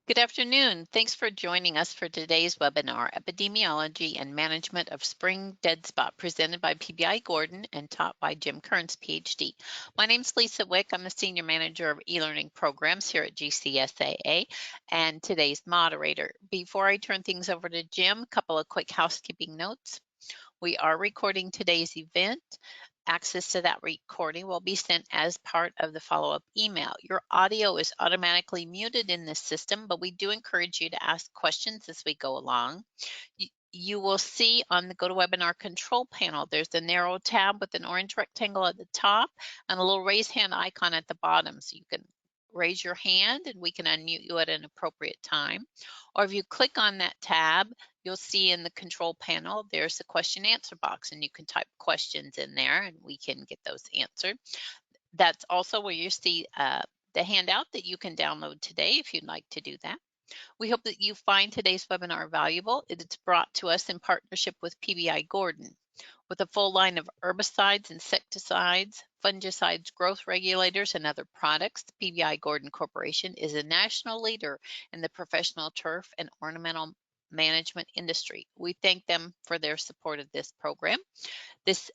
Good afternoon. Thanks for joining us for today's webinar, Epidemiology and Management of Spring Dead Spot, presented by PBI-Gordon and taught by Jim Kerns, Ph.D. My name's Lisa Wick. I'm the Senior Manager of E-Learning Programs here at GCSAA and today's moderator. Before I turn things over to Jim, a couple of quick housekeeping notes. We are recording today's event. Access to that recording will be sent as part of the follow-up email. Your audio is automatically muted in this system, but we do encourage you to ask questions as we go along. You will see on the GoToWebinar control panel, there's a narrow tab with an orange rectangle at the top and a little raise hand icon at the bottom. So you can raise your hand and we can unmute you at an appropriate time. Or if you click on that tab, you'll see in the control panel, there's the question answer box and you can type questions in there and we can get those answered. That's also where you see the handout that you can download today if you'd like to do that. We hope that you find today's webinar valuable. It's brought to us in partnership with PBI-Gordon. With a full line of herbicides, insecticides, fungicides, growth regulators, and other products, the PBI-Gordon Corporation is a national leader in the professional turf and ornamental management industry. We thank them for their support of this program. This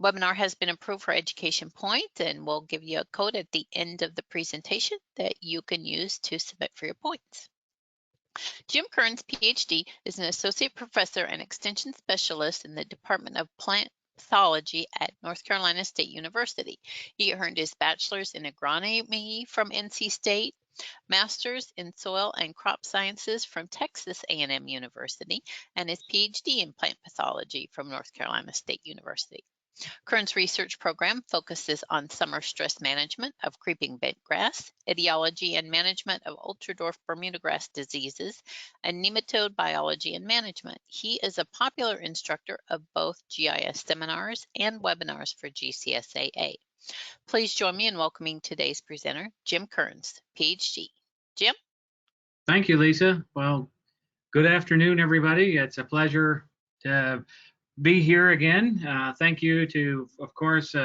webinar has been approved for Education Point, and we'll give you a code at the end of the presentation that you can use to submit for your points. Jim Kerns, Ph.D., is an associate professor and extension specialist in the Department of Plant Pathology at North Carolina State University. He earned his bachelor's in agronomy from NC State, master's in soil and crop sciences from Texas A&M University, and his Ph.D. in plant pathology from North Carolina State University. Kerns' research program focuses on summer stress management of creeping bentgrass, etiology and management of ultradwarf bermudagrass diseases, and nematode biology and management. He is a popular instructor of both GIS seminars and webinars for GCSAA. Please join me in welcoming today's presenter, Jim Kerns, Ph.D. Jim? Thank you, Lisa. Well, good afternoon, everybody. It's a pleasure to be here again. Thank you to, of course,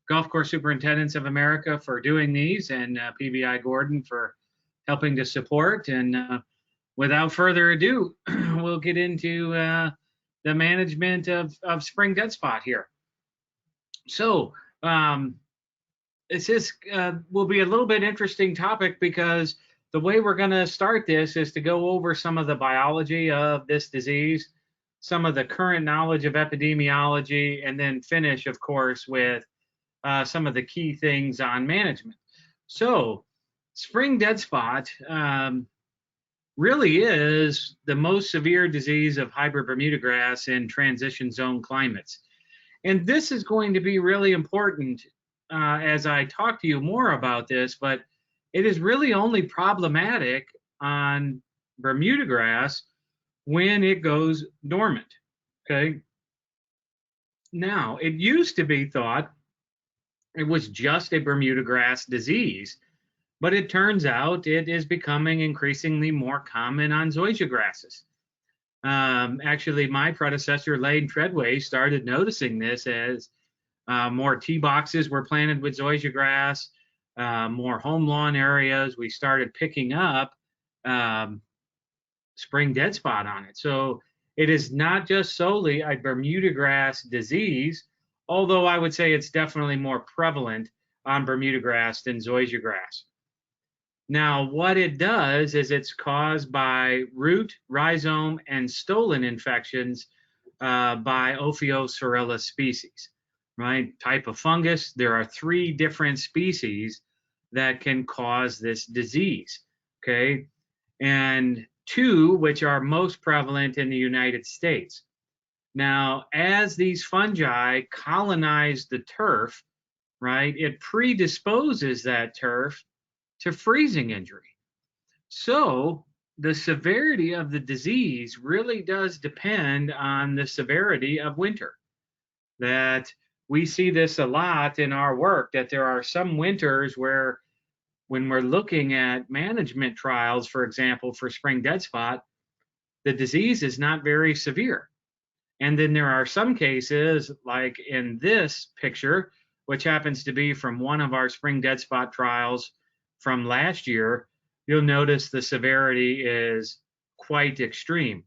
Golf Course Superintendents of America for doing these, and PBI-Gordon for helping to support. And without further ado, we'll get into the management of spring dead spot here. So this will be a little bit interesting topic because the way we're going to start this is to go over some of the biology of this disease, some of the current knowledge of epidemiology, and then finish, of course, with some of the key things on management. So spring dead spot really is the most severe disease of hybrid bermudagrass in transition zone climates. And this is going to be really important as I talk to you more about this, but it is really only problematic on bermudagrass when it goes dormant, okay? Now, it used to be thought it was just a bermudagrass disease, but it turns out it is becoming increasingly more common on zoysia grasses. Actually, my predecessor, Lane Treadway, started noticing this as more tee boxes were planted with zoysia grass, more home lawn areas. We started picking up spring dead spot on it. So it is not just solely a bermudagrass disease, although I would say it's definitely more prevalent on bermudagrass than zoysia grass. Now, what it does is it's caused by root, rhizome, and stolon infections by Ophiosorella species, right? Type of fungus. There are 3 different species that can cause this disease, okay? And 2 which are most prevalent in the United States. Now, as these fungi colonize the turf, right, it predisposes that turf to freezing injury. So the severity of the disease really does depend on the severity of winter. That we see this a lot in our work, that there are some winters where when we're looking at management trials, for example, for spring dead spot, the disease is not very severe. And then there are some cases, like in this picture, which happens to be from one of our spring dead spot trials from last year, you'll notice the severity is quite extreme.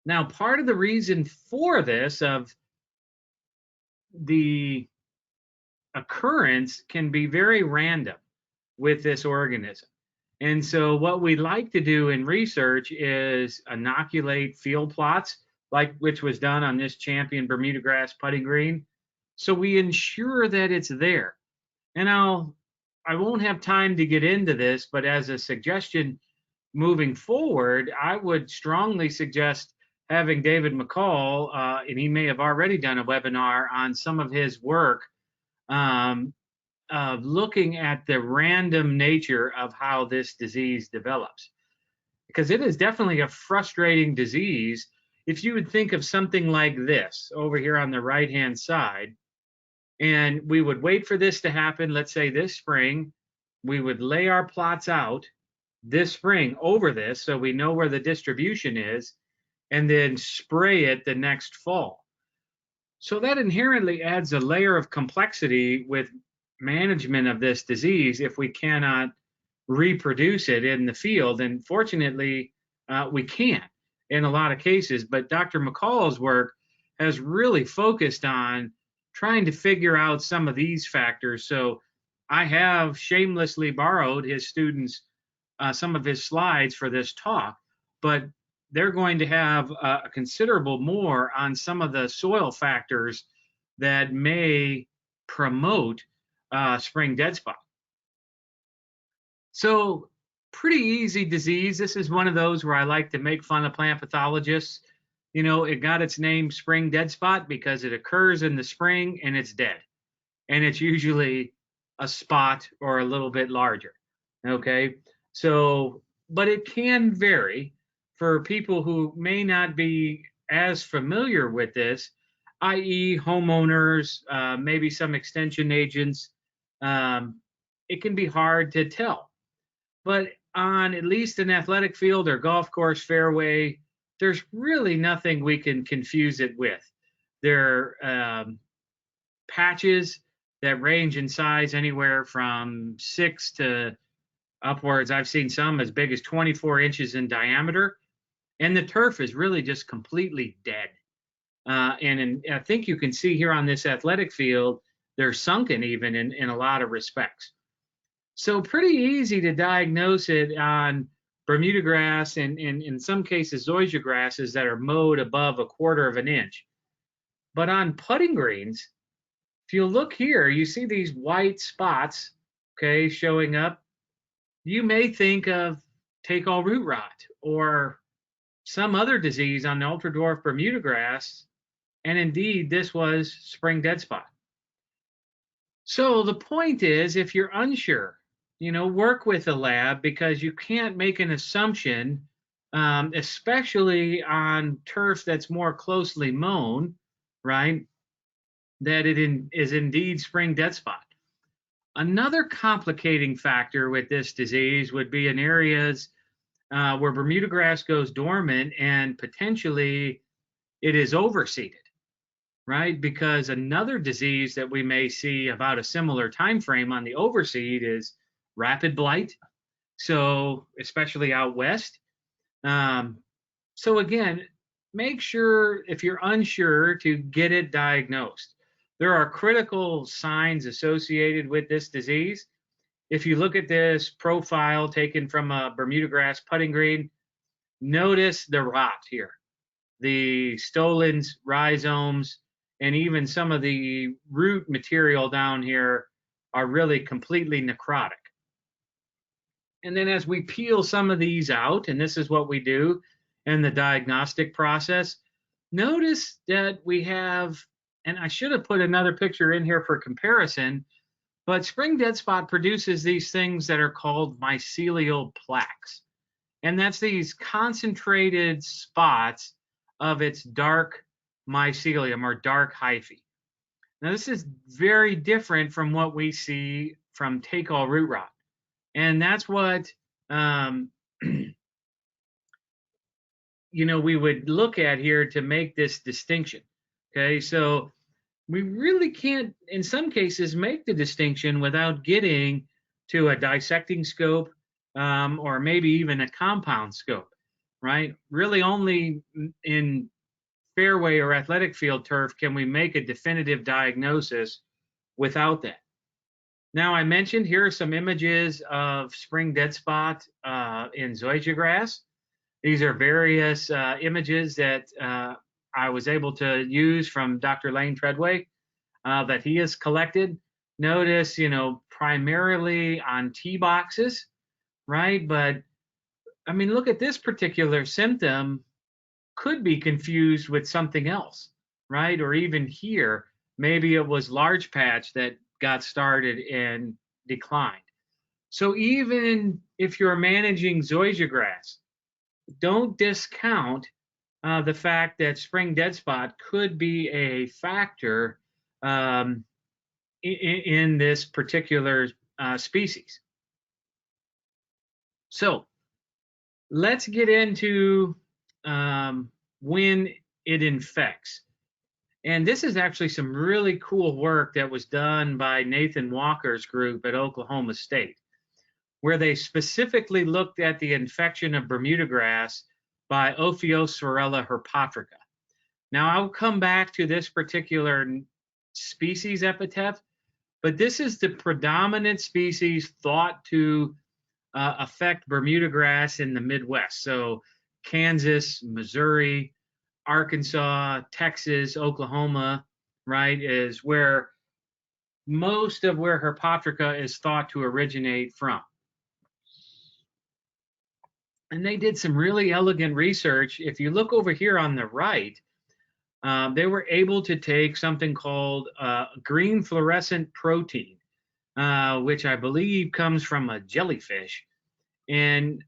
Now, part of the reason for this of the occurrence can be very random with this organism. And so what we like to do in research is inoculate field plots, like which was done on this champion bermudagrass putting green. So we ensure that it's there. And I won't have time to get into this, but as a suggestion moving forward, I would strongly suggest having David McCall, and he may have already done a webinar on some of his work, of looking at the random nature of how this disease develops. Because it is definitely a frustrating disease. If you would think of something like this over here on the right-hand side, and we would wait for this to happen, let's say this spring, we would lay our plots out this spring over this so we know where the distribution is, and then spray it the next fall. So that inherently adds a layer of complexity with management of this disease if we cannot reproduce it in the field. And fortunately, we can in a lot of cases. But Dr. McCall's work has really focused on trying to figure out some of these factors. So I have shamelessly borrowed his students some of his slides for this talk, but they're going to have a considerable more on some of the soil factors that may promote spring dead spot. So pretty easy disease. This is one of those where I like to make fun of plant pathologists. You know, it got its name spring dead spot because it occurs in the spring and it's dead. And it's usually a spot or a little bit larger. Okay. So, but it can vary for people who may not be as familiar with this, i.e. homeowners, maybe some extension agents. It can be hard to tell. But on at least an athletic field or golf course fairway, there's really nothing we can confuse it with. There are patches that range in size anywhere from 6 to upwards. I've seen some as big as 24 inches in diameter, and the turf is really just completely dead. I think you can see here on this athletic field, they're sunken even in a lot of respects. So pretty easy to diagnose it on Bermuda grass and in some cases zoysia grasses that are mowed above 1/4 inch. But on putting greens, if you look here, you see these white spots, okay, showing up. You may think of take-all root rot or some other disease on the ultradwarf Bermuda grass, and indeed this was spring dead spot. So the point is, if you're unsure, work with a lab because you can't make an assumption, especially on turf that's more closely mown, right, that it is indeed spring dead spot. Another complicating factor with this disease would be in areas where Bermuda grass goes dormant and potentially it is overseeded, right? Because another disease that we may see about a similar time frame on the overseed is rapid blight. So especially out west. So again, make sure if you're unsure to get it diagnosed. There are critical signs associated with this disease. If you look at this profile taken from a Bermuda grass putting green, notice the rot here, the stolons, rhizomes, and even some of the root material down here are really completely necrotic. And then as we peel some of these out, and this is what we do in the diagnostic process, notice that we have, and I should have put another picture in here for comparison, but spring dead spot produces these things that are called mycelial plaques. And that's these concentrated spots of its dark mycelium or dark hyphae. Now, this is very different from what we see from take-all root rot. And that's what, we would look at here to make this distinction. Okay, so we really can't, in some cases, make the distinction without getting to a dissecting scope or maybe even a compound scope, right? Really only in fairway or athletic field turf can we make a definitive diagnosis without that. Now, I mentioned here are some images of spring dead spot in zoysia grass. These are various images that I was able to use from Dr. Lane Treadway that he has collected. Notice, primarily on tee boxes, right? But I mean, look at this particular symptom could be confused with something else, right? Or even here, maybe it was large patch that got started and declined. So even if you're managing zoysia grass, don't discount the fact that spring dead spot could be a factor in this particular species. So let's get into when it infects. And this is actually some really cool work that was done by Nathan Walker's group at Oklahoma State, where they specifically looked at the infection of bermudagrass by Ophiosorella herpofrica. Now, I'll come back to this particular species epithet, but this is the predominant species thought to affect bermudagrass in the Midwest. So Kansas, Missouri, Arkansas, Texas, Oklahoma, right, is where most of where herpofrica is thought to originate from. And they did some really elegant research. If you look over here on the right, they were able to take something called green fluorescent protein, which I believe comes from a jellyfish, and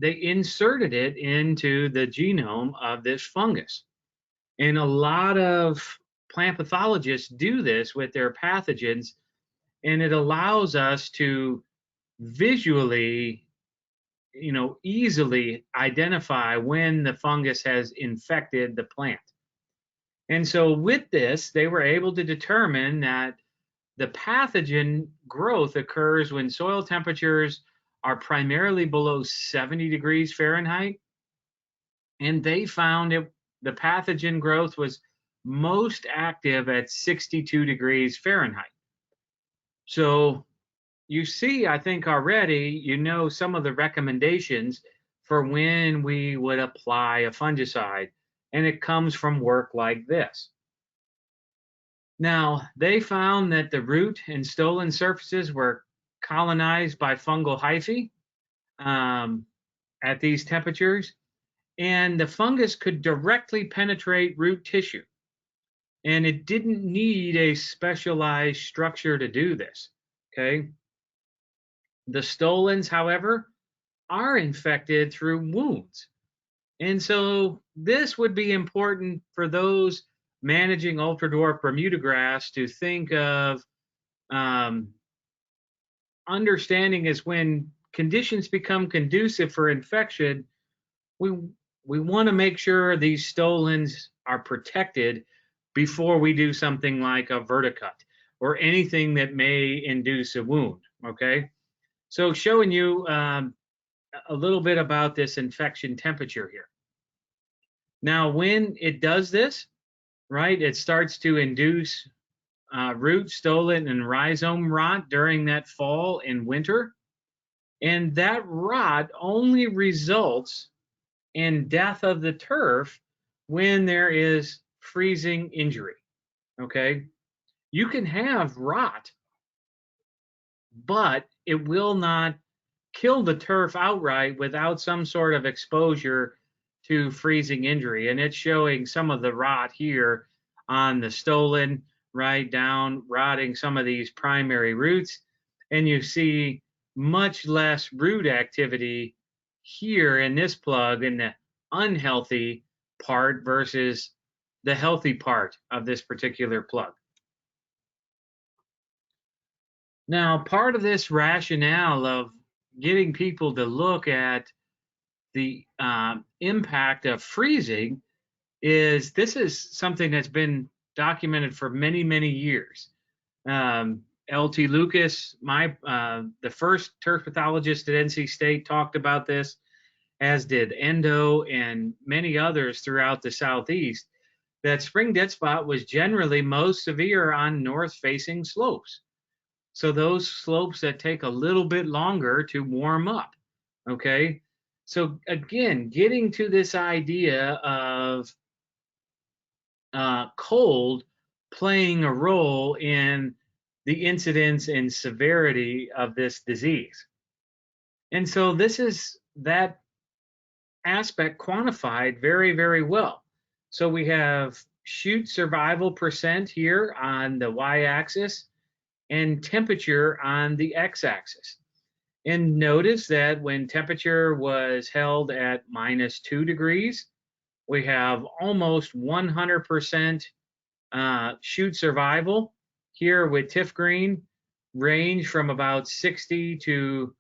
they inserted it into the genome of this fungus. And a lot of plant pathologists do this with their pathogens, and it allows us to visually, easily identify when the fungus has infected the plant. And so with this, they were able to determine that the pathogen growth occurs when soil temperatures are primarily below 70 degrees Fahrenheit. And they found the pathogen growth was most active at 62 degrees Fahrenheit. So you see, I think already, some of the recommendations for when we would apply a fungicide, and it comes from work like this. Now, they found that the root and stolon surfaces were colonized by fungal hyphae at these temperatures, and the fungus could directly penetrate root tissue. And it didn't need a specialized structure to do this, okay? The stolons, however, are infected through wounds. And so this would be important for those managing ultradwarf bermudagrass to think of understanding is when conditions become conducive for infection, we want to make sure these stolons are protected before we do something like a verticut or anything that may induce a wound, okay? So showing you a little bit about this infection temperature here. Now, when it does this, right, it starts to induce root, stolon, and rhizome rot during that fall and winter. And that rot only results in death of the turf when there is freezing injury, okay? You can have rot, but it will not kill the turf outright without some sort of exposure to freezing injury. And it's showing some of the rot here on the stolon, right down, rotting some of these primary roots. And you see much less root activity here in this plug in the unhealthy part versus the healthy part of this particular plug. Now, part of this rationale of getting people to look at the impact of freezing is this is something that's been documented for many, many years. L.T. Lucas, the first turf pathologist at NC State, talked about this, as did Endo and many others throughout the Southeast, that spring dead spot was generally most severe on north-facing slopes. So those slopes that take a little bit longer to warm up, okay? So again, getting to this idea of cold playing a role in the incidence and severity of this disease. And so this is that aspect quantified very, very well. So we have shoot survival percent here on the y-axis and temperature on the x-axis. And notice that when temperature was held at -2 degrees, we have almost 100% shoot survival here with TIF green, range from about 60 to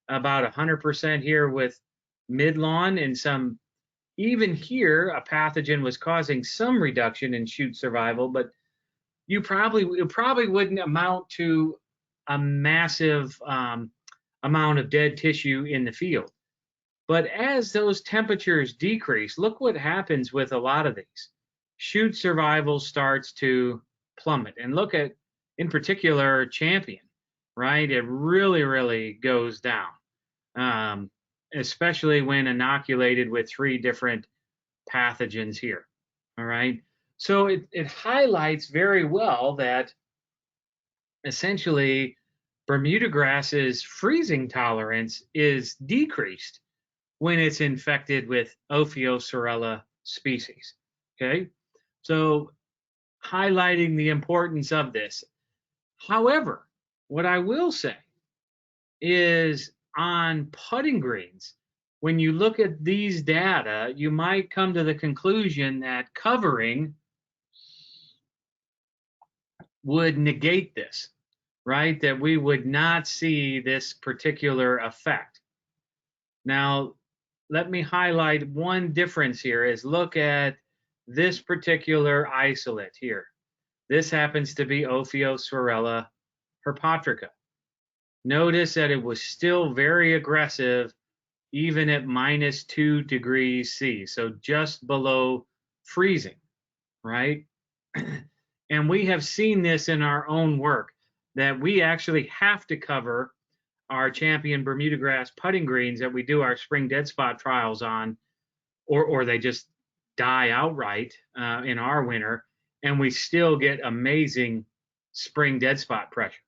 about 100% here with mid-lawn, and some, even here, a pathogen was causing some reduction in shoot survival, but it probably wouldn't amount to a massive amount of dead tissue in the field. But as those temperatures decrease, look what happens with a lot of these. Shoot survival starts to plummet. And look at, in particular, Champion, right? It really, really goes down, especially when inoculated with 3 different pathogens here, all right? So it highlights very well that essentially Bermuda grass's freezing tolerance is decreased when it's infected with Ophiosorella species, okay? So highlighting the importance of this. However, what I will say is on putting greens, when you look at these data, you might come to the conclusion that covering would negate this, right? That we would not see this particular effect. Now, let me highlight one difference here is look at this particular isolate here. This happens to be Ophiosorella herpatrica. Notice that it was still very aggressive even at -2 degrees C, so just below freezing, right? And we have seen this in our own work, that we actually have to cover our Champion Bermuda grass putting greens that we do our spring dead spot trials on, or they just die outright in our winter, and we still get amazing spring dead spot pressure.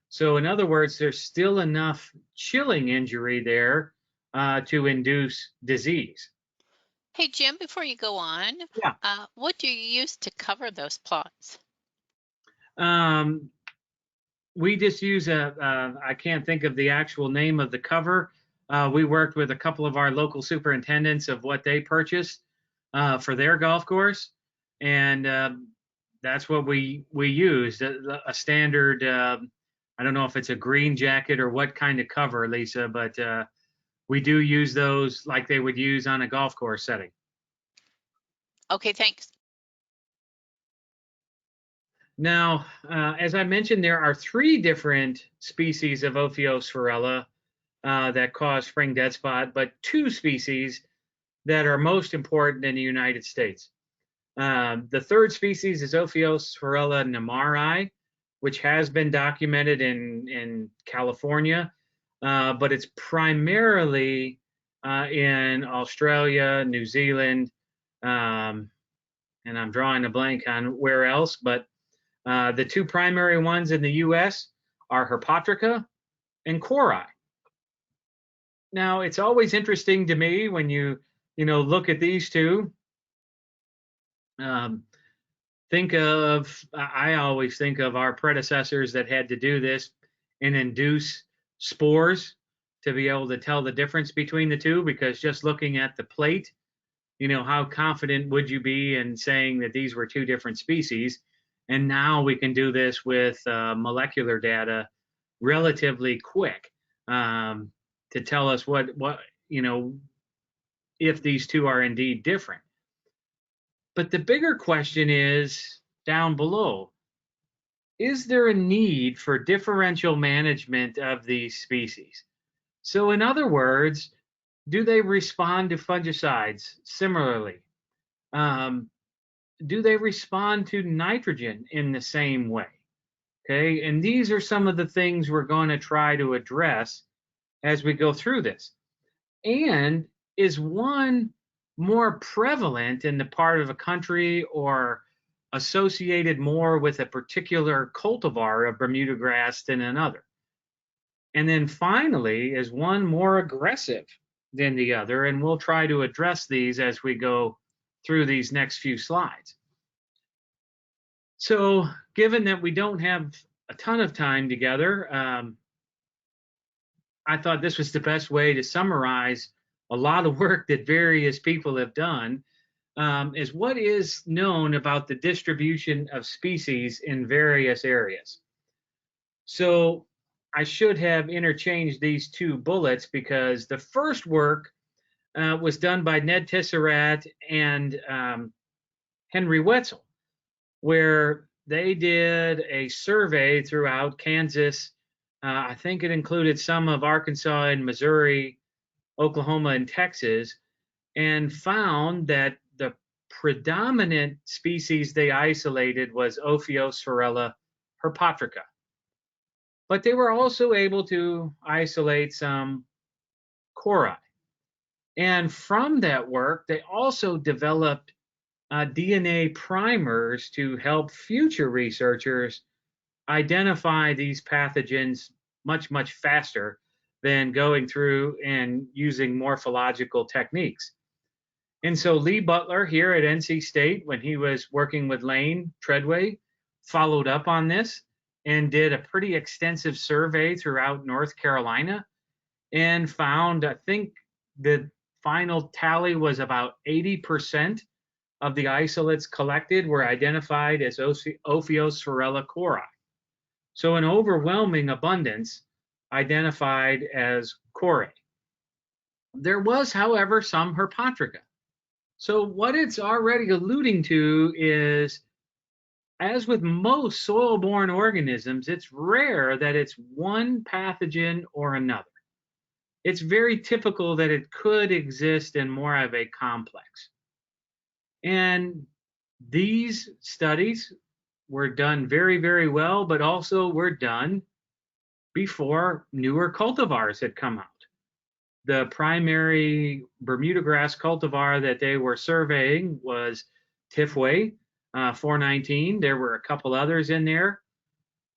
So in other words, there's still enough chilling injury there to induce disease. Hey, Jim, before you go on, Yeah. what do you use to cover those plots? We just use I can't think of the actual name of the cover. We worked with a couple of our local superintendents of what they purchased for their golf course, and that's what we used. A standard, I don't know if it's a green jacket or what kind of cover, Lisa, but we do use those like they would use on a golf course setting. Okay, thanks. Now, as I mentioned, there are 3 different species of Ophiosorella that cause spring dead spot, but 2 species that are most important in the United States. The 3rd species is Ophiosorella nemari, which has been documented in California, but it's primarily in Australia, New Zealand, and I'm drawing a blank on where else, but the 2 primary ones in the U.S. are herpatrica and cori. Now, it's always interesting to me when you look at these 2. I always think of our predecessors that had to do this and induce spores to be able to tell the difference between the 2, because just looking at the plate, how confident would you be in saying that these were 2 different species? And now we can do this with molecular data relatively quick to tell us what if these 2 are indeed different. But the bigger question is down below. is there a need for differential management of these species? So in other words, do they respond to fungicides similarly? Um, do they respond to nitrogen in the same way? Okay, and these are some of the things we're going to try to address as we go through this. And is one more prevalent in the part of a country or associated more with a particular cultivar of Bermuda grass than another? And then finally, is one more aggressive than the other? And we'll try to address these as we go through these next few slides. So, given that we don't have a ton of time together, I thought this was the best way to summarize a lot of work that various people have done, is what is known about the distribution of species in various areas. So I should have interchanged these two bullets because the first work was done by Ned Tisserat and Henry Wetzel, where they did a survey throughout Kansas. I think it included some of Arkansas and Missouri, Oklahoma, and Texas, and found that the predominant species they isolated was Ophiosphaerella herpatrica. But they were also able to isolate some cori. And from that work, they also developed DNA primers to help future researchers identify these pathogens much, much faster than going through and using morphological techniques. And so Lee Butler here at NC State, when he was working with Lane Treadway, followed up on this and did a pretty extensive survey throughout North Carolina and found, I think the final tally was about 80% of the isolates collected were identified as Ophiosphaerella cori. So an overwhelming abundance identified as cori. There was, however, some herpatrica. So what it's already alluding to is, as with most soil-borne organisms, it's rare that it's one pathogen or another. It's very typical that it could exist in more of a complex. And these studies were done very, very well, but also were done before newer cultivars had come out. The primary Bermuda grass cultivar that they were surveying was Tifway 419. There were a couple others in there.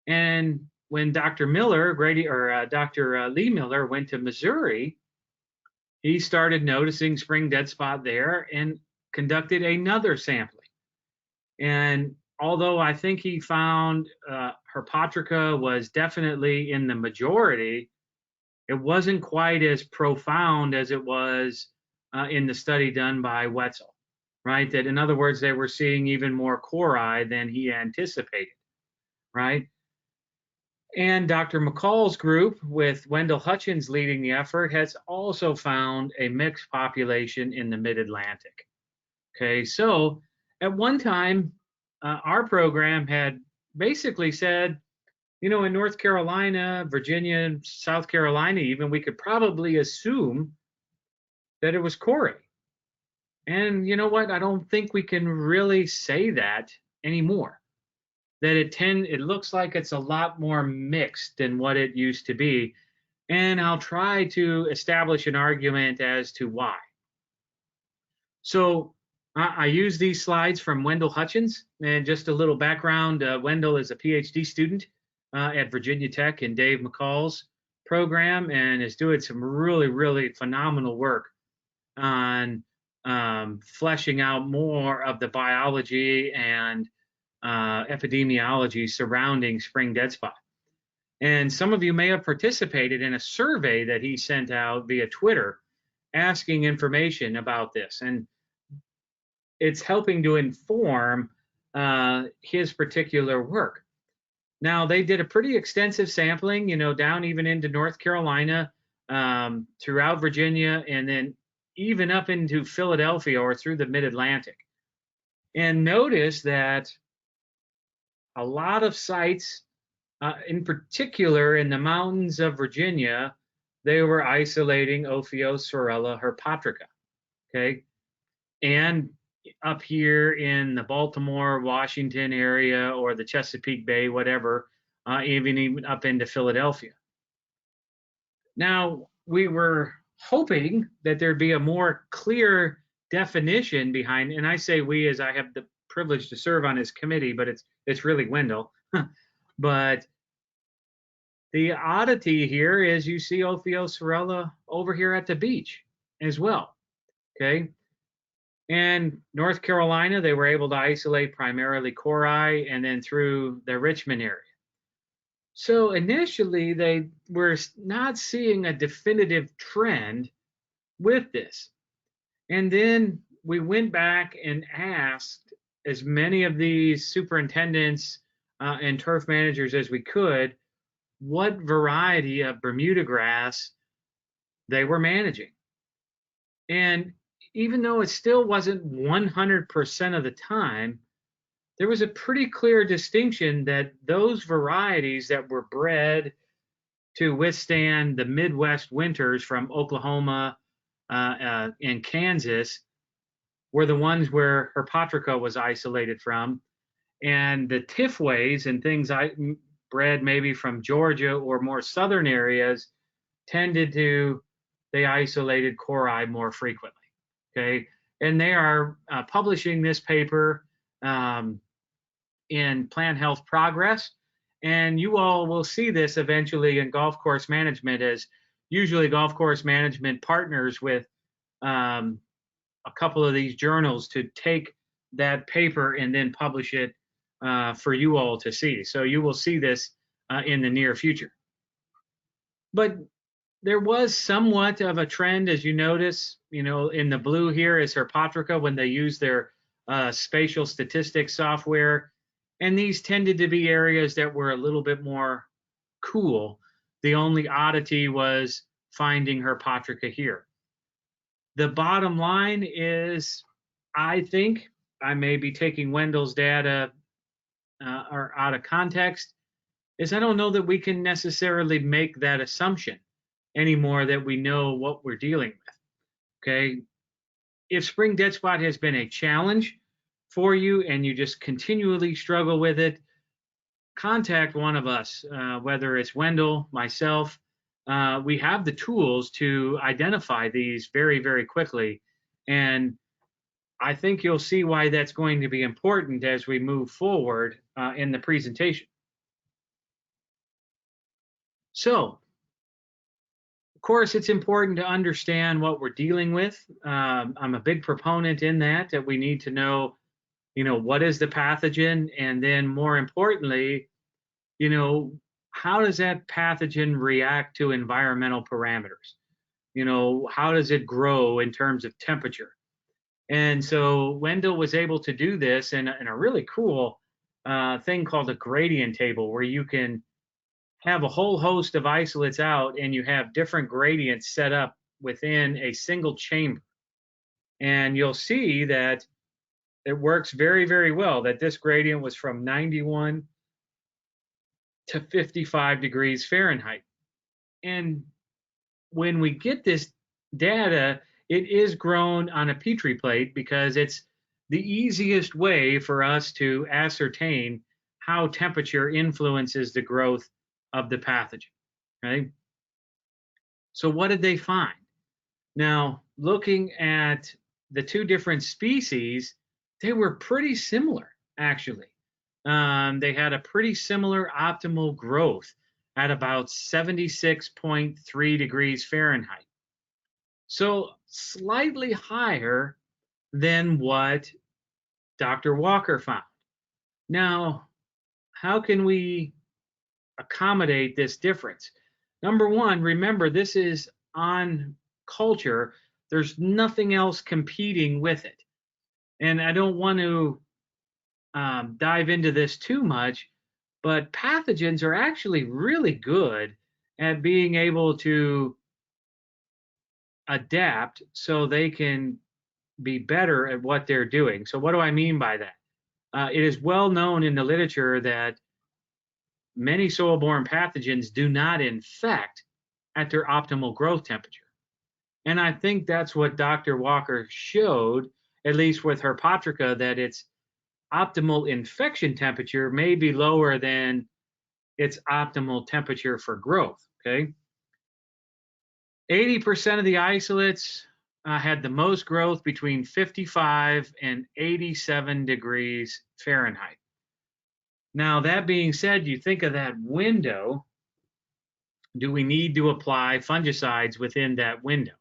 And when Dr. Miller, Dr. Lee Miller went to Missouri, he started noticing spring dead spot there and conducted another sampling. And although I think he found herpatrica was definitely in the majority, it wasn't quite as profound as it was in the study done by Wetzel, right? That in other words, they were seeing even more cori than he anticipated, right? And Dr. McCall's group, with Wendell Hutchins leading the effort, has also found a mixed population in the mid-Atlantic. Okay, so at one time, our program had basically said, you know, in North Carolina, Virginia, South Carolina, even, we could probably assume that it was cori. And you know what? I don't think we can really say that anymore. That it looks like it's a lot more mixed than what it used to be. And I'll try to establish an argument as to why. So I use these slides from Wendell Hutchins, and just a little background. Wendell is a Ph.D. student at Virginia Tech in Dave McCall's program and is doing some really, really phenomenal work on fleshing out more of the biology and epidemiology surrounding spring dead spot. And some of you may have participated in a survey that he sent out via Twitter asking information about this. And it's helping to inform his particular work. Now, they did a pretty extensive sampling, you know, down even into North Carolina, throughout Virginia, and then even up into Philadelphia or through the mid-Atlantic. And notice that a lot of sites, in particular in the mountains of Virginia, they were isolating Ophiosperella herpatrica, okay? And up here in the Baltimore, Washington area, or the Chesapeake Bay, whatever, even up into Philadelphia. Now, we were hoping that there'd be a more clear definition behind, and I say we as I have the privilege to serve on his committee, but it's really Wendell. But the oddity here is you see Ophiosperella over here at the beach as well, okay? And North Carolina, they were able to isolate primarily cori and then through the Richmond area. So initially, they were not seeing a definitive trend with this. And then we went back and asked as many of these superintendents and turf managers as we could what variety of bermudagrass they were managing. And even though it still wasn't 100% of the time, there was a pretty clear distinction that those varieties that were bred to withstand the Midwest winters from Oklahoma and Kansas were the ones where herpatrica was isolated from. And the Tifways and things I bred maybe from Georgia or more southern areas they isolated cori more frequently. Okay. And they are publishing this paper in Plant Health Progress. And you all will see this eventually in golf course management, as usually golf course management partners with a couple of these journals to take that paper and then publish it for you all to see. So you will see this in the near future. But there was somewhat of a trend, as you notice, in the blue here is herpatrica when they use their spatial statistics software. And these tended to be areas that were a little bit more cool. The only oddity was finding herpatrica here. The bottom line is, I think I may be taking Wendell's data or out of context, is I don't know that we can necessarily make that assumption anymore that we know what we're dealing with. Okay. If spring dead spot has been a challenge for you and you just continually struggle with it, contact one of us, whether it's Wendell, myself. We have the tools to identify these very, very quickly. And I think you'll see why that's going to be important as we move forward in the presentation. So, of course, it's important to understand what we're dealing with. I'm a big proponent in that we need to know, what is the pathogen? And then more importantly, how does that pathogen react to environmental parameters? How does it grow in terms of temperature? And so Wendell was able to do this in a really cool thing called a gradient table, where you can have a whole host of isolates out and you have different gradients set up within a single chamber. And you'll see that it works very, very well, that this gradient was from 91 to 55 degrees Fahrenheit. And when we get this data, it is grown on a Petri plate because it's the easiest way for us to ascertain how temperature influences the growth of the pathogen, right? So what did they find? Now, looking at the two different species, they were pretty similar, actually. They had a pretty similar optimal growth at about 76.3 degrees Fahrenheit. So slightly higher than what Dr. Walker found. Now, how can we accommodate this difference? Number one, remember, this is on culture. There's nothing else competing with it. And I don't want to dive into this too much, but pathogens are actually really good at being able to adapt so they can be better at what they're doing. So what do I mean by that? It is well known in the literature that many soil-borne pathogens do not infect at their optimal growth temperature. And I think that's what Dr. Walker showed, at least with Herpotrica, that its optimal infection temperature may be lower than its optimal temperature for growth, okay? 80% of the isolates had the most growth between 55 and 87 degrees Fahrenheit. Now, that being said, you think of that window, do we need to apply fungicides within that window?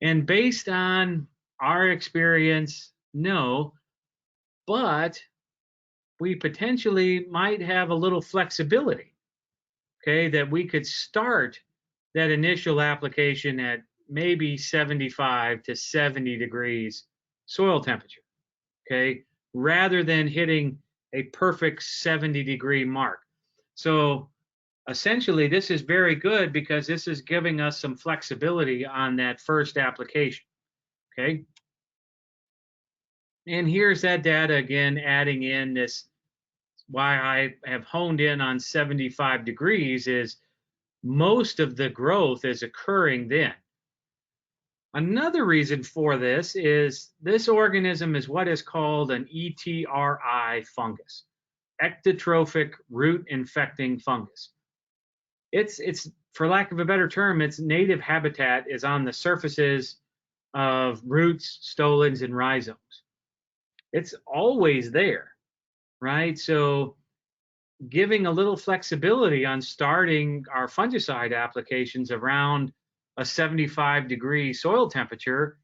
And based on our experience, no, but we potentially might have a little flexibility, okay, that we could start that initial application at maybe 75 to 70 degrees soil temperature, okay, rather than hitting a perfect 70-degree mark. So essentially, this is very good because this is giving us some flexibility on that first application, okay? And here's that data again, adding in this, why I have honed in on 75 degrees is most of the growth is occurring then. Another reason for this is this organism is what is called an ETRI fungus, ectotrophic root infecting fungus. It's for lack of a better term, its native habitat is on the surfaces of roots, stolons, and rhizomes. It's always there, right? So giving a little flexibility on starting our fungicide applications around a 75-degree soil temperature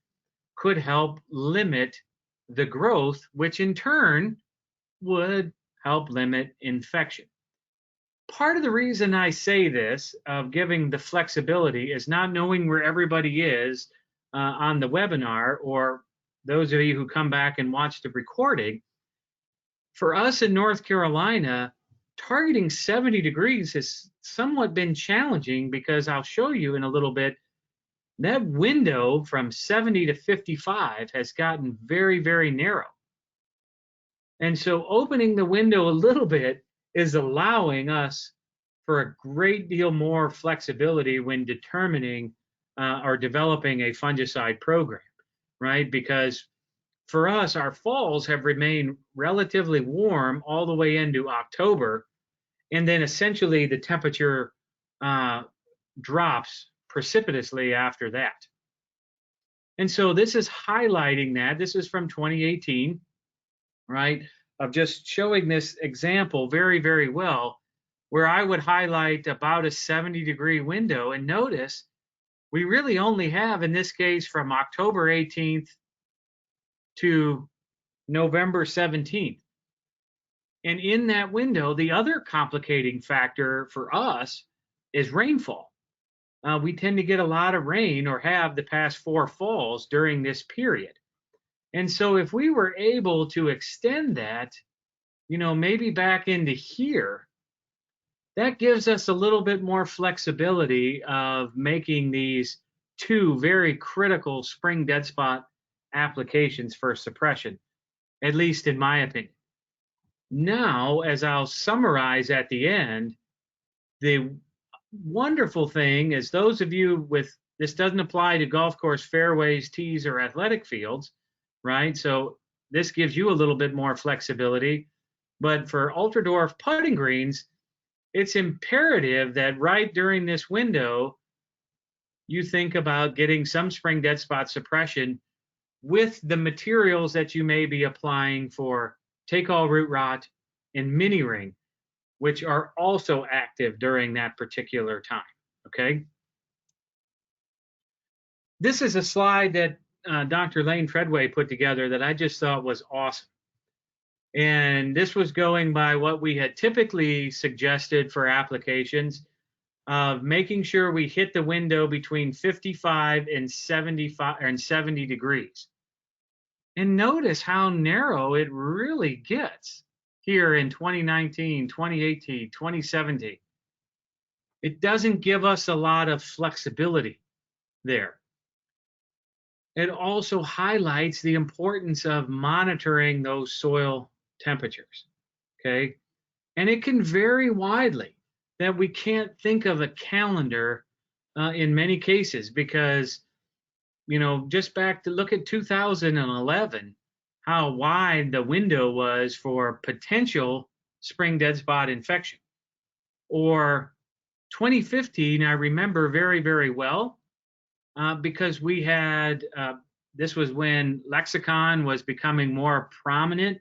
could help limit the growth, which in turn would help limit infection. Part of the reason I say this, of giving the flexibility, is not knowing where everybody is on the webinar, or those of you who come back and watch the recording. For us in North Carolina, targeting 70 degrees has somewhat been challenging because I'll show you in a little bit, that window from 70 to 55 has gotten very, very narrow. And so opening the window a little bit is allowing us for a great deal more flexibility when determining or developing a fungicide program, right? Because for us, our falls have remained relatively warm all the way into October, and then essentially the temperature drops precipitously after that. And so this is highlighting that. This is from 2018, right, of just showing this example very, very well, where I would highlight about a 70-degree window. And notice we really only have, in this case, from October 18th to November 17th. And in that window, the other complicating factor for us is rainfall. We tend to get a lot of rain, or have the past 4 falls during this period. And so if we were able to extend that, maybe back into here, that gives us a little bit more flexibility of making these 2 very critical spring dead spot applications for suppression, at least in my opinion. Now, as I'll summarize at the end, the wonderful thing is, those of you with, this doesn't apply to golf course fairways, tees, or athletic fields, right? So this gives you a little bit more flexibility. But for ultradwarf putting greens, it's imperative that right during this window, you think about getting some spring dead spot suppression with the materials that you may be applying for take all root rot and mini ring, which are also active during that particular time, okay? This is a slide that Dr. Lane Treadway put together that I just thought was awesome. And this was going by what we had typically suggested for applications of making sure we hit the window between 55 and 75 and 70 degrees. And notice how narrow it really gets here in 2019, 2018, 2017. It doesn't give us a lot of flexibility there. It also highlights the importance of monitoring those soil temperatures, okay? And it can vary widely, that we can't think of a calendar in many cases, because, just back to look at 2011, how wide the window was for potential spring dead spot infection. Or 2015, I remember very, very well, because we had, this was when lexicon was becoming more prominent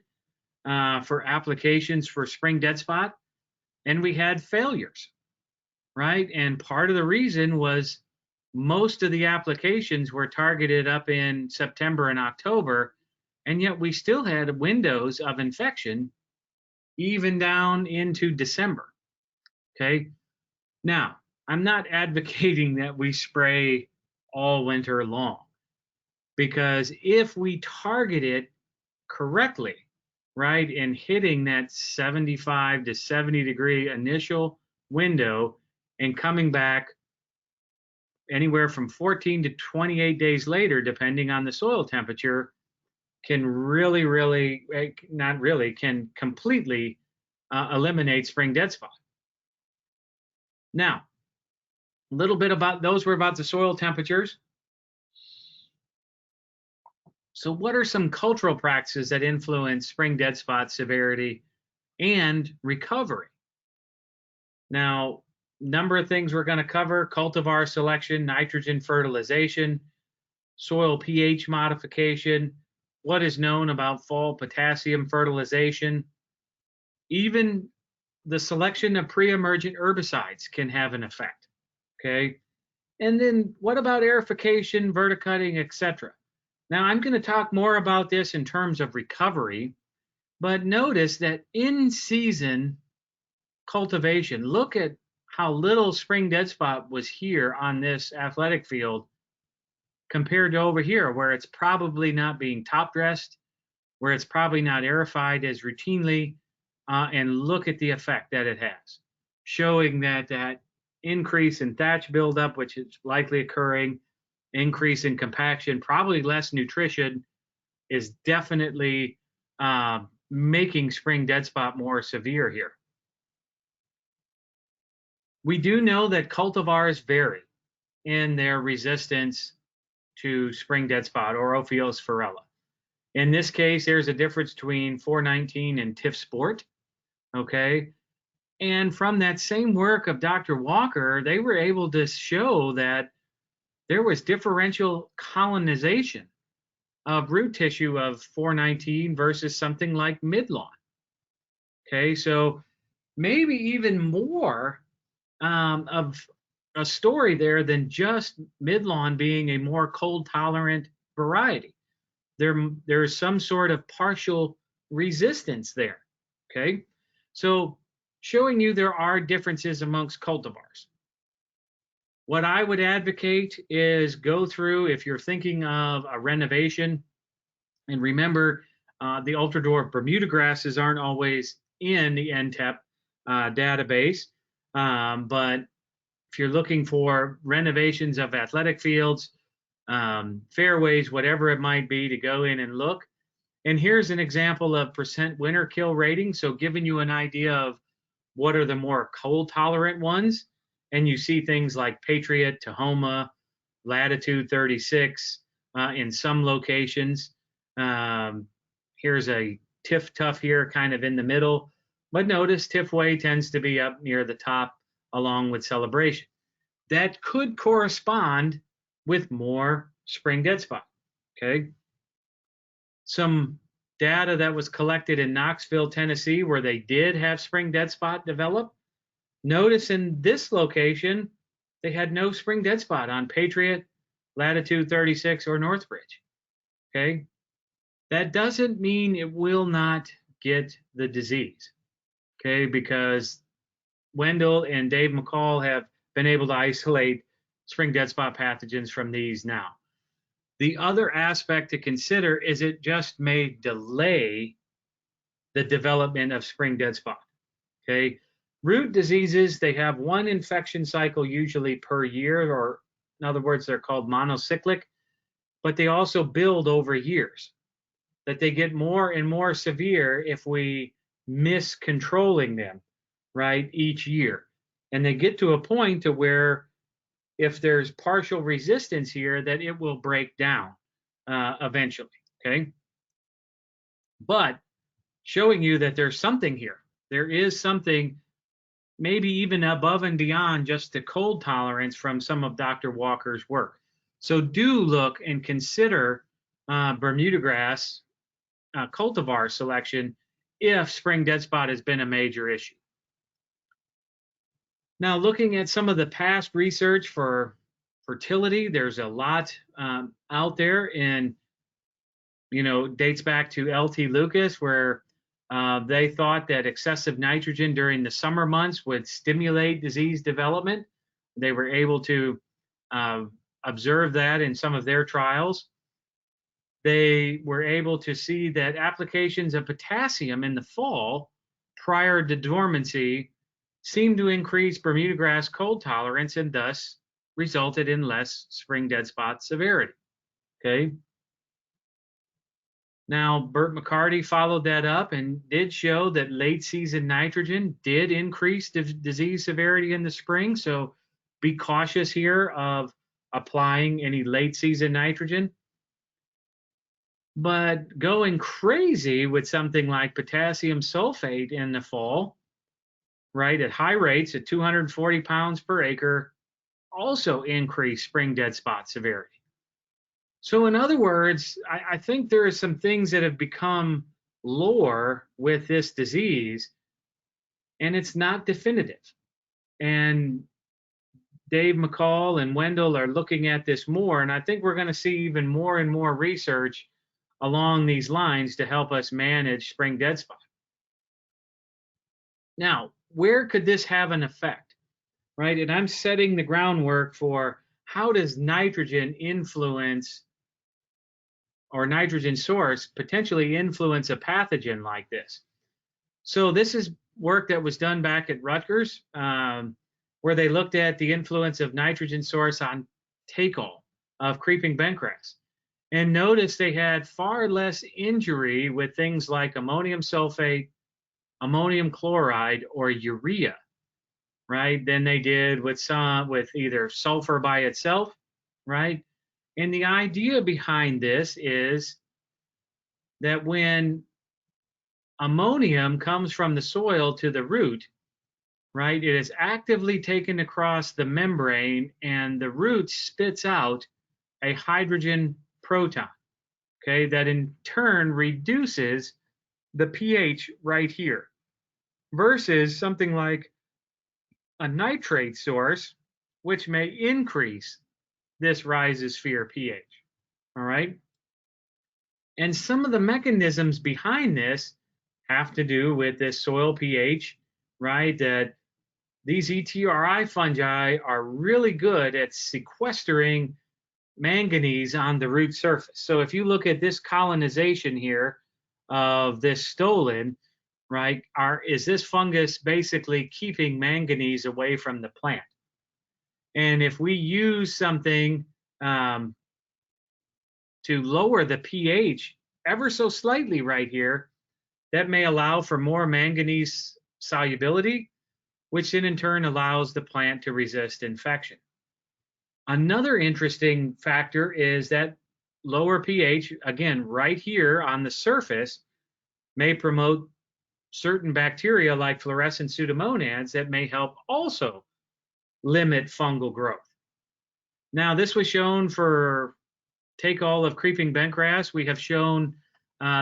for applications for spring dead spot, and we had failures, right? And part of the reason was most of the applications were targeted up in September and October, and yet we still had windows of infection even down into December, okay? Now, I'm not advocating that we spray all winter long, because if we target it correctly, right, and hitting that 75 to 70 degree initial window and coming back anywhere from 14 to 28 days later, depending on the soil temperature, can can completely eliminate spring dead spot. Now, a little bit about those were about the soil temperatures. So what are some cultural practices that influence spring dead spot severity and recovery? Now, number of things we're going to cover: cultivar selection, nitrogen fertilization, soil pH modification, what is known about fall potassium fertilization. Even the selection of pre-emergent herbicides can have an effect, okay? And then what about aerification, verticutting, etc.? Now, I'm going to talk more about this in terms of recovery, but notice that in season cultivation, look at how little spring dead spot was here on this athletic field compared to over here, where it's probably not being top dressed, where it's probably not aerified as routinely, and look at the effect that it has, showing that increase in thatch buildup, which is likely occurring, increase in compaction, probably less nutrition, is definitely making spring dead spot more severe here. We do know that cultivars vary in their resistance to spring dead spot or Ophiosphorella. In this case, there's a difference between 419 and TIF Sport, okay? And from that same work of Dr. Walker, they were able to show that there was differential colonization of root tissue of 419 versus something like midlawn. Okay, so maybe even more of a story there than just midlawn being a more cold tolerant variety. There is some sort of partial resistance there. Okay, so showing you there are differences amongst cultivars. What I would advocate is go through, if you're thinking of a renovation, and remember, the ultradwarf bermudagrasses aren't always in the NTEP database, but if you're looking for renovations of athletic fields, fairways, whatever it might be, to go in and look. And here's an example of percent winter kill rating, so giving you an idea of what are the more cold tolerant ones. And you see things like Patriot, Tahoma, Latitude 36 in some locations. Here's a TIF Tough here, kind of in the middle. But notice TIF Way tends to be up near the top along with Celebration. That could correspond with more spring dead spot, okay? Some data that was collected in Knoxville, Tennessee, where they did have spring dead spot develop. Notice in this location, they had no spring dead spot on Patriot, Latitude 36, or Northbridge, okay? That doesn't mean it will not get the disease, okay? Because Wendell and Dave McCall have been able to isolate spring dead spot pathogens from these now. The other aspect to consider is it just may delay the development of spring dead spot, okay? Root diseases, they have one infection cycle usually per year, or in other words, they're called monocyclic, but they also build over years. that they get more and more severe if we miss controlling them, right, each year. And they get to a point to where if there's partial resistance here, that it will break down eventually, okay? But showing you that there's something here. There is something maybe even above and beyond just the cold tolerance from some of Dr. Walker's work. So do look and consider bermudagrass cultivar selection if spring dead spot has been a major issue. Now, looking at some of the past research for fertility, there's a lot out there, and dates back to L.T. Lucas, where they thought that excessive nitrogen during the summer months would stimulate disease development. They were able to observe that in some of their trials. They were able to see that applications of potassium in the fall prior to dormancy seemed to increase bermudagrass cold tolerance and thus resulted in less spring dead spot severity. Okay. Now, Burt McCarty followed that up and did show that late season nitrogen did increase disease severity in the spring. So be cautious here of applying any late season nitrogen. But going crazy with something like potassium sulfate in the fall, right, at high rates at 240 pounds per acre, also increase spring dead spot severity. So in other words, I think there are some things that have become lore with this disease, and it's not definitive. And Dave McCall and Wendell are looking at this more, and I think we're going to see even more and more research along these lines to help us manage spring dead spot. Now, where could this have an effect, right? And I'm setting the groundwork for how does nitrogen influence, or nitrogen source potentially influence a pathogen like this. So this is work that was done back at Rutgers, where they looked at the influence of nitrogen source on take-all of creeping bentgrass. And notice they had far less injury with things like ammonium sulfate, ammonium chloride, or urea, right, than they did with either sulfur by itself, right? And the idea behind this is that when ammonium comes from the soil to the root, right, it is actively taken across the membrane and the root spits out a hydrogen proton, okay, that in turn reduces the pH right here, versus something like a nitrate source, which may increase this rhizosphere pH, all right? And some of the mechanisms behind this have to do with this soil pH, right? That these ETRI fungi are really good at sequestering manganese on the root surface. So if you look at this colonization here of this stolon, right, is this fungus basically keeping manganese away from the plant? And if we use something to lower the pH ever so slightly right here, that may allow for more manganese solubility, which then in turn allows the plant to resist infection. Another interesting factor is that lower pH, again, right here on the surface, may promote certain bacteria like fluorescent pseudomonads that may help also limit fungal growth. Now, this was shown for take-all of creeping bentgrass. We have shown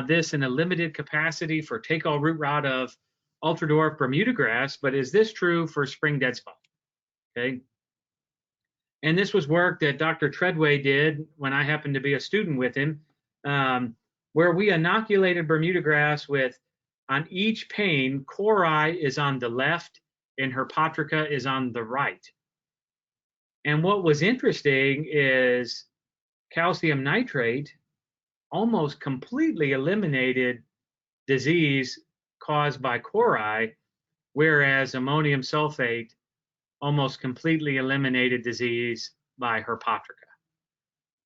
this in a limited capacity for take-all root rot of ultradwarf bermudagrass, but is this true for spring dead spot? Okay. And this was work that Dr. Treadway did when I happened to be a student with him, where we inoculated bermudagrass with, on each pane, cori is on the left and herpatrica is on the right. And what was interesting is calcium nitrate almost completely eliminated disease caused by cori, whereas ammonium sulfate almost completely eliminated disease by herpatrica.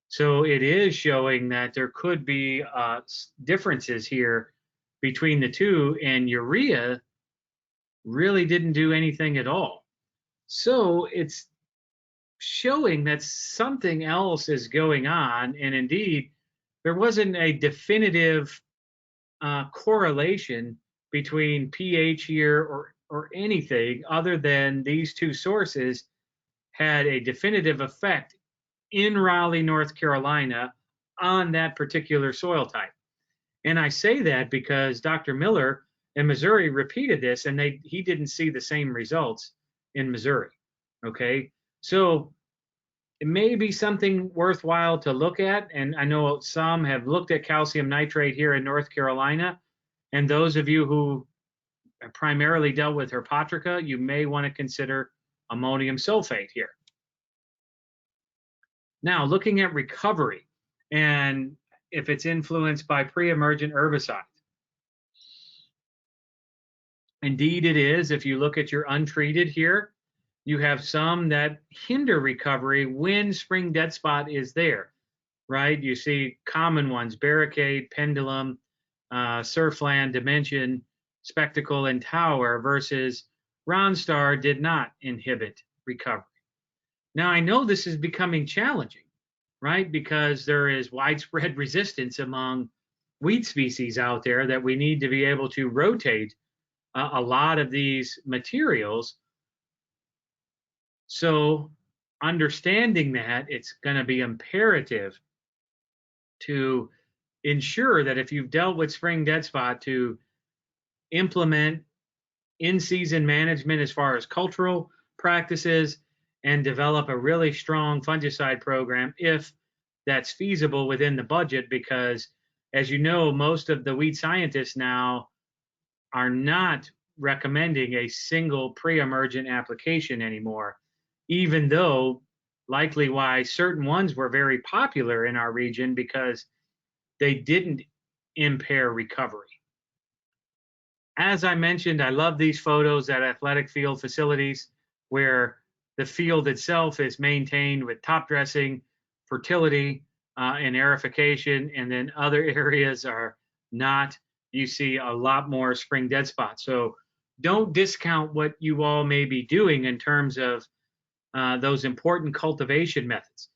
So it is showing that there could be differences here between the two, and urea really didn't do anything at all. So it's showing that something else is going on, and indeed, there wasn't a definitive correlation between pH here or anything other than these two sources had a definitive effect in Raleigh, North Carolina on that particular soil type. And I say that because Dr. Miller in Missouri repeated this, and he didn't see the same results in Missouri. Okay, so it may be something worthwhile to look at. And I know some have looked at calcium nitrate here in North Carolina. And those of you who primarily dealt with Herpotrica, you may want to consider ammonium sulfate here. Now, looking at recovery and if it's influenced by pre-emergent herbicides. Indeed, it is. If you look at your untreated here, you have some that hinder recovery when spring dead spot is there, right? You see common ones, barricade, pendulum, surfland, dimension, spectacle, and tower versus Ronstar did not inhibit recovery. Now, I know this is becoming challenging, right? Because there is widespread resistance among weed species out there that we need to be able to rotate a lot of these materials. So understanding that, it's going to be imperative to ensure that if you've dealt with spring dead spot, to implement in-season management as far as cultural practices and develop a really strong fungicide program if that's feasible within the budget, because as you know, most of the weed scientists now are not recommending a single pre-emergent application anymore, even though likely why certain ones were very popular in our region because they didn't impair recovery. As I mentioned, I love these photos at athletic field facilities where the field itself is maintained with top dressing, fertility, and aerification, and then other areas are not. You see a lot more spring dead spots. So don't discount what you all may be doing in terms of those important cultivation methods.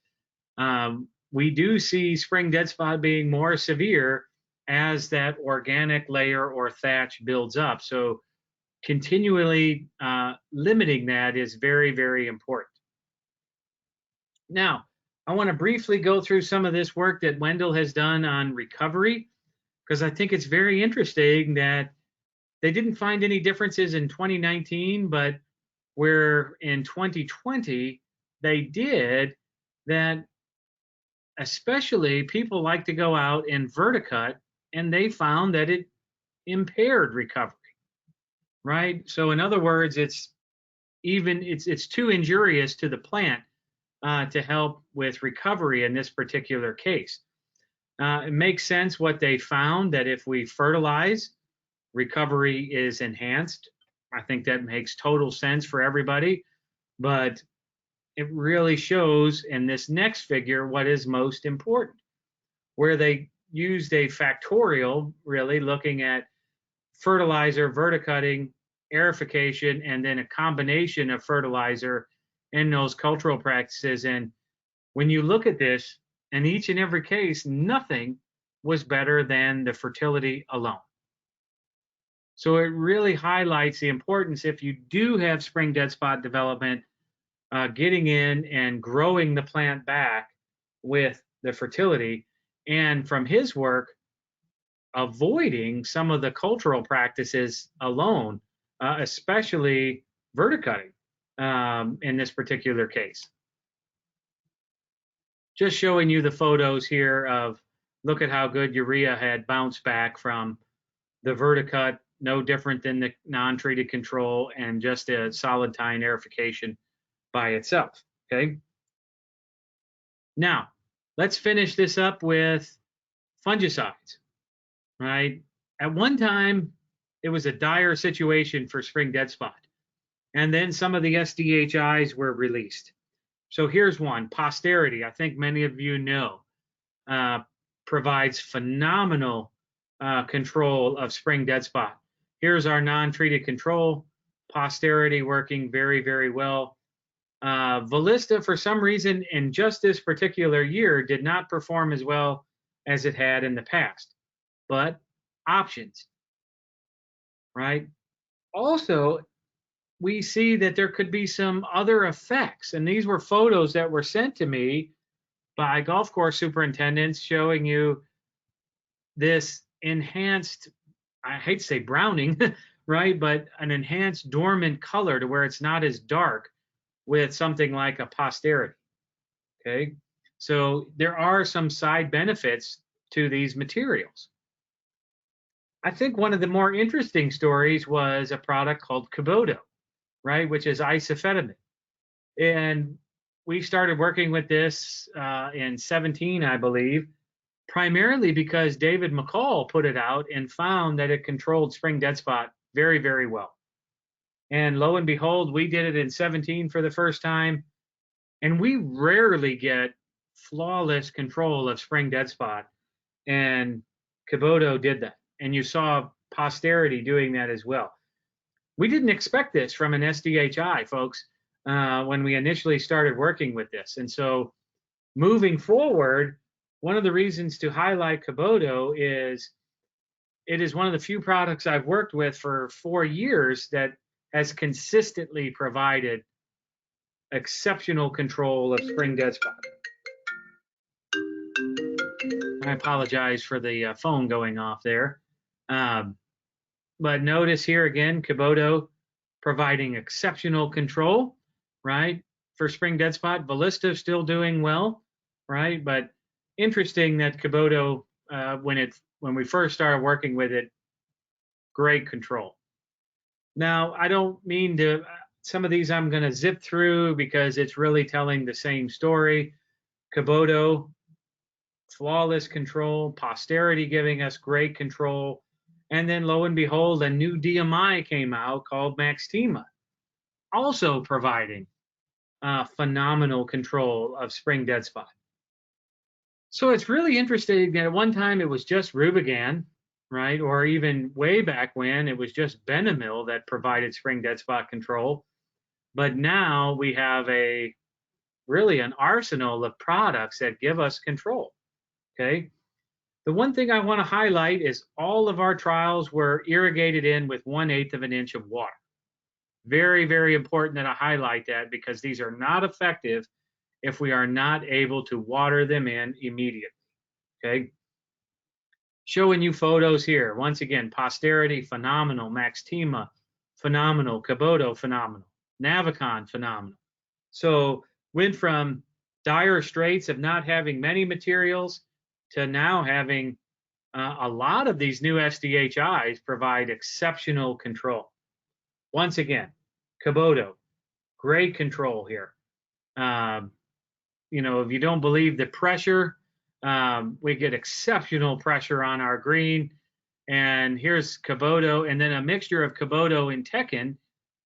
We do see spring dead spot being more severe as that organic layer or thatch builds up. So continually limiting that is very, very important. Now, I want to briefly go through some of this work that Wendell has done on recovery, because I think it's very interesting that they didn't find any differences in 2019, but where in 2020 they did, that especially people like to go out and verticut, and they found that it impaired recovery, right? So in other words, it's too injurious to the plant to help with recovery in this particular case. It makes sense what they found, that if we fertilize, recovery is enhanced. I think that makes total sense for everybody, but it really shows in this next figure what is most important, where they used a factorial, really looking at fertilizer, verticutting, aerification, and then a combination of fertilizer in those cultural practices. And when you look at this, in each and every case, nothing was better than the fertility alone. So it really highlights the importance, if you do have spring dead spot development, getting in and growing the plant back with the fertility. And from his work, avoiding some of the cultural practices alone, especially verticutting in this particular case. Just showing you the photos here of, look at how good urea had bounced back from the verticut, no different than the non-treated control, and just a solid tine aerification by itself, okay? Now, let's finish this up with fungicides, right? At one time, it was a dire situation for spring dead spot, and then some of the SDHIs were released. So here's one, Posterity. I think many of you know, provides phenomenal control of spring dead spot. Here's our non-treated control, Posterity working very, very well. Valista, for some reason, in just this particular year, did not perform as well as it had in the past. But options, right? Also, we see that there could be some other effects. And these were photos that were sent to me by golf course superintendents showing you this enhanced, I hate to say browning, right? But an enhanced dormant color to where it's not as dark with something like a Posterity. Okay. So there are some side benefits to these materials. I think one of the more interesting stories was a product called Kubota, right, which is isofetamine. And we started working with this in 17, I believe, primarily because David McCall put it out and found that it controlled spring dead spot very, very well. And lo and behold, we did it in 17 for the first time. And we rarely get flawless control of spring dead spot. And Kubota did that. And you saw Posterity doing that as well. We didn't expect this from an SDHI, folks, when we initially started working with this. And so moving forward, one of the reasons to highlight Kubota is it is one of the few products I've worked with for 4 years that has consistently provided exceptional control of spring dead spot. I apologize for the phone going off there. But notice here again, Kubota providing exceptional control, right? For spring dead spot, Valista still doing well, right? But interesting that Kubota, when we first started working with it, great control. Now, I don't mean to, some of these I'm going to zip through because it's really telling the same story. Kubota, flawless control, Posterity giving us great control. And then lo and behold, a new DMI came out called Maxtima, also providing phenomenal control of spring dead spot. So it's really interesting that at one time it was just Rubigan, right? Or even way back when it was just Benamil that provided spring dead spot control. But now we have really an arsenal of products that give us control, okay? The one thing I want to highlight is all of our trials were irrigated in with 1/8 of an inch of water. Very, very important that I highlight that because these are not effective if we are not able to water them in immediately, okay? Showing you photos here. Once again, Posterity, phenomenal. Maxtima, phenomenal. Kubota, phenomenal. Navicon, phenomenal. So went from dire straits of not having many materials to now having a lot of these new SDHIs provide exceptional control. Once again, Kubota, great control here. If you don't believe the pressure, we get exceptional pressure on our green. And here's Kubota, and then a mixture of Kubota and Tekken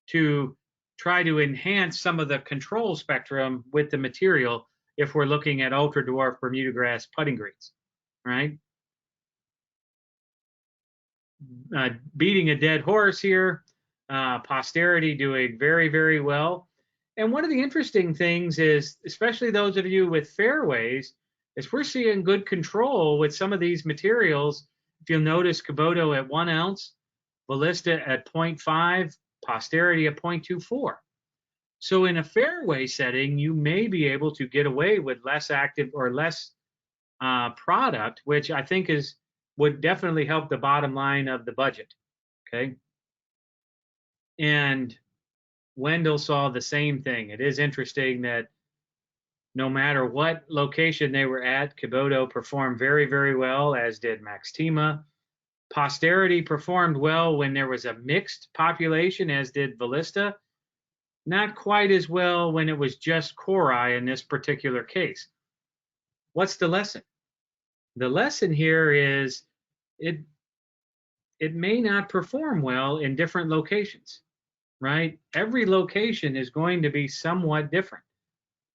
to try to enhance some of the control spectrum with the material if we're looking at ultradwarf bermudagrass putting greens, right? Beating a dead horse here, Posterity doing very, very well. And one of the interesting things is, especially those of you with fairways, is we're seeing good control with some of these materials. If you'll notice, Kubota at 1 ounce, Valista at 0.5, Posterity at 0.24. So in a fairway setting, you may be able to get away with less active or less product, which I think would definitely help the bottom line of the budget, okay? And Wendell saw the same thing. It is interesting that no matter what location they were at, Kubota performed very, very well, as did Maxtima. Posterity performed well when there was a mixed population, as did Valista. Not quite as well when it was just cori in this particular case. What's the lesson? The lesson here is it may not perform well in different locations, right? Every location is going to be somewhat different.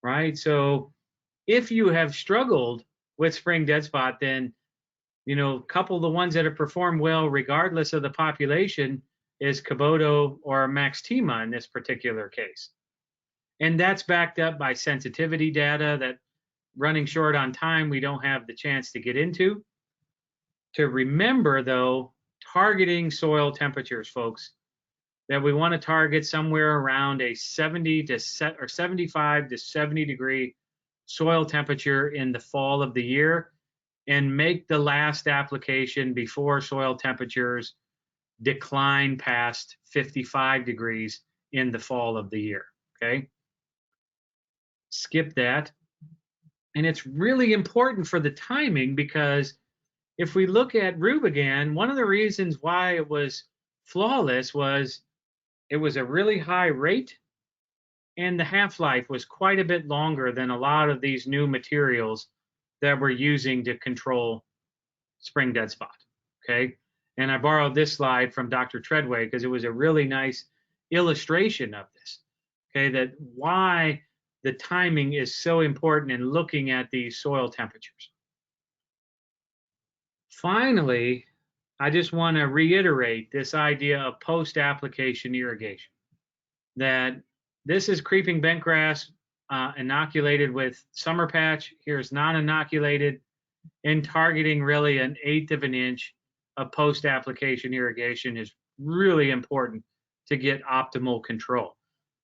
right? So if you have struggled with spring dead spot, then, couple the ones that have performed well regardless of the population is Kubota or Maxtima in this particular case. And that's backed up by sensitivity data that, running short on time, we don't have the chance to get into. To remember, though, targeting soil temperatures, folks, that we want to target somewhere around a 75 to 70 degree soil temperature in the fall of the year, and make the last application before soil temperatures decline past 55 degrees in the fall of the year. Okay. Skip that. And it's really important for the timing, because if we look at Rubigan, one of the reasons why it was flawless was it was a really high rate, and the half-life was quite a bit longer than a lot of these new materials that we're using to control spring dead spot. Okay. And I borrowed this slide from Dr. Treadway because it was a really nice illustration of this. Okay. That why the timing is so important in looking at these soil temperatures. Finally, I just want to reiterate this idea of post-application irrigation, that this is creeping bentgrass inoculated with summer patch. Here's non-inoculated, and targeting really 1/8 of an inch of post-application irrigation is really important to get optimal control.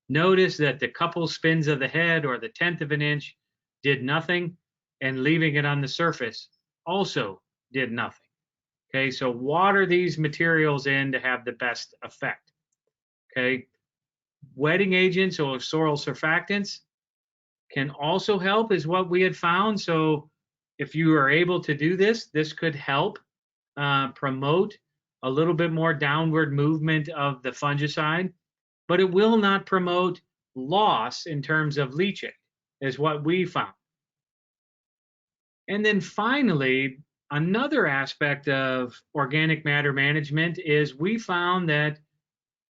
Notice that the couple spins of the head or the 1/10 of an inch did nothing, and leaving it on the surface also did nothing. Okay, so water these materials in to have the best effect. Okay, wetting agents or soil surfactants can also help, is what we had found. So if you are able to do this, this could help promote a little bit more downward movement of the fungicide, but it will not promote loss in terms of leaching, is what we found. And then finally, another aspect of organic matter management is we found that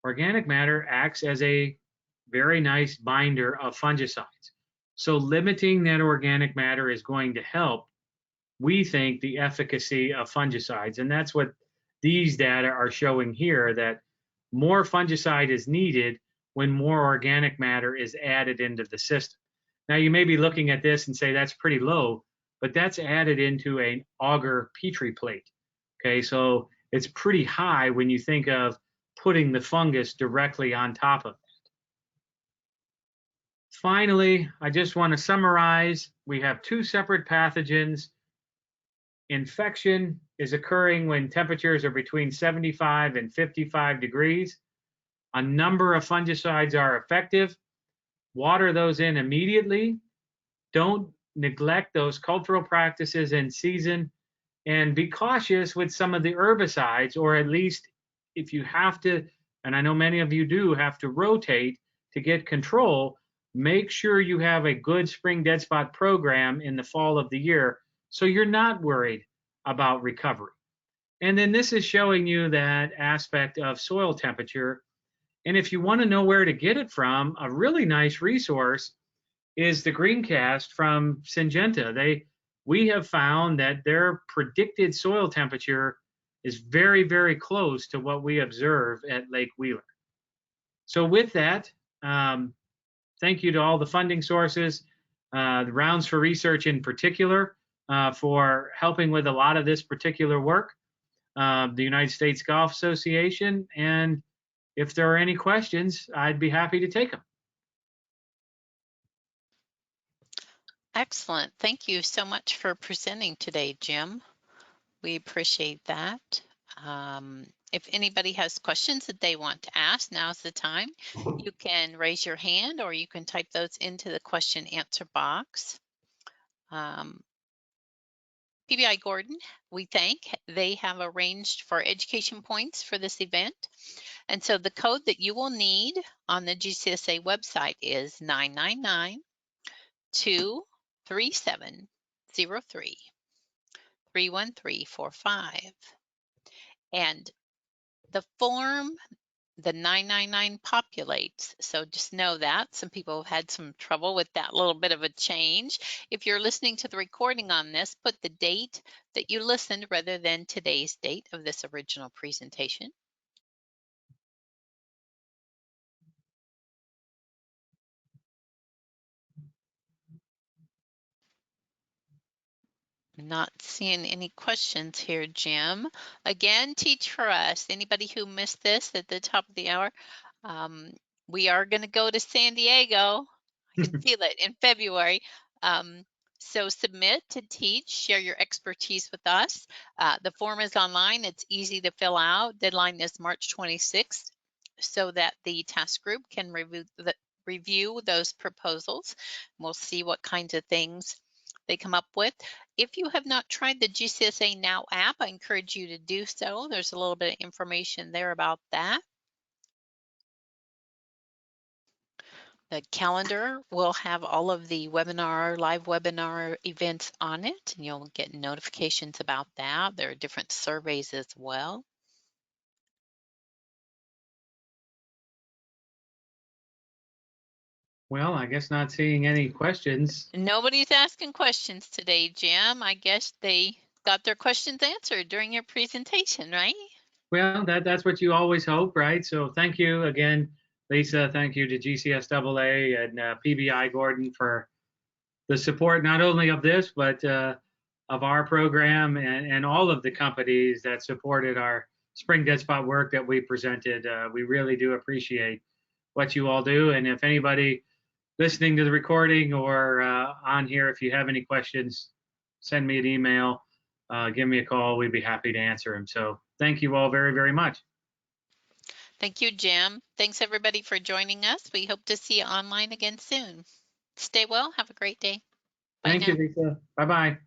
organic matter acts as a very nice binder of fungicides. So limiting that organic matter is going to help, we think, the efficacy of fungicides. And that's what these data are showing here, that more fungicide is needed when more organic matter is added into the system. Now, you may be looking at this and say that's pretty low, but that's added into an auger Petri plate. Okay, so it's pretty high when you think of putting the fungus directly on top of it. Finally, I just want to summarize. We have two separate pathogens. Infection is occurring when temperatures are between 75 and 55 degrees. A number of fungicides are effective. Water those in immediately. Don't neglect those cultural practices in season, and be cautious with some of the herbicides, or at least if you have to, and I know many of you do have to rotate to get control, make sure you have a good spring dead spot program in the fall of the year so you're not worried about recovery. And then this is showing you that aspect of soil temperature. And if you want to know where to get it from, a really nice resource is the Greencast from Syngenta. We have found that their predicted soil temperature is very, very close to what we observe at Lake Wheeler. So with that, thank you to all the funding sources, the Rounds for Research in particular, for helping with a lot of this particular work, the United States Golf Association, and if there are any questions, I'd be happy to take them. Excellent. Thank you so much for presenting today, Jim. We appreciate that. If anybody has questions that they want to ask, now's the time. You can raise your hand, or you can type those into the question answer box. PBI-Gordon, we thank. They have arranged for education points for this event. And so the code that you will need on the GCSA website is 999-237-03-31345. And the form the 999 populates. So just know that. Some people have had some trouble with that little bit of a change. If you're listening to the recording on this, put the date that you listened rather than today's date of this original presentation. Not seeing any questions here, Jim. Again, teach for us. Anybody who missed this at the top of the hour, um, we are going to go to San Diego. I can feel it in February. Um, so submit to teach, share your expertise with us. The form is online. It's easy to fill out. Deadline is March 26th so that the task group can review those proposals. We'll see what kinds of things they come up with. If you have not tried the GCSA Now app, I encourage you to do so. There's a little bit of information there about that. The calendar will have all of the live webinar events on it, and you'll get notifications about that. There are different surveys as well. Well, I guess not seeing any questions. Nobody's asking questions today, Jim. I guess they got their questions answered during your presentation, right? Well, that's what you always hope, right? So thank you again, Lisa. Thank you to GCSAA and PBI-Gordon for the support, not only of this, but of our program and all of the companies that supported our spring dead spot work that we presented. We really do appreciate what you all do. And if anybody listening to the recording or on here, if you have any questions, send me an email, give me a call. We'd be happy to answer them. So thank you all very, very much. Thank you, Jim. Thanks everybody for joining us. We hope to see you online again soon. Stay well. Have a great day. Bye Thank you, now. Lisa. Bye-bye.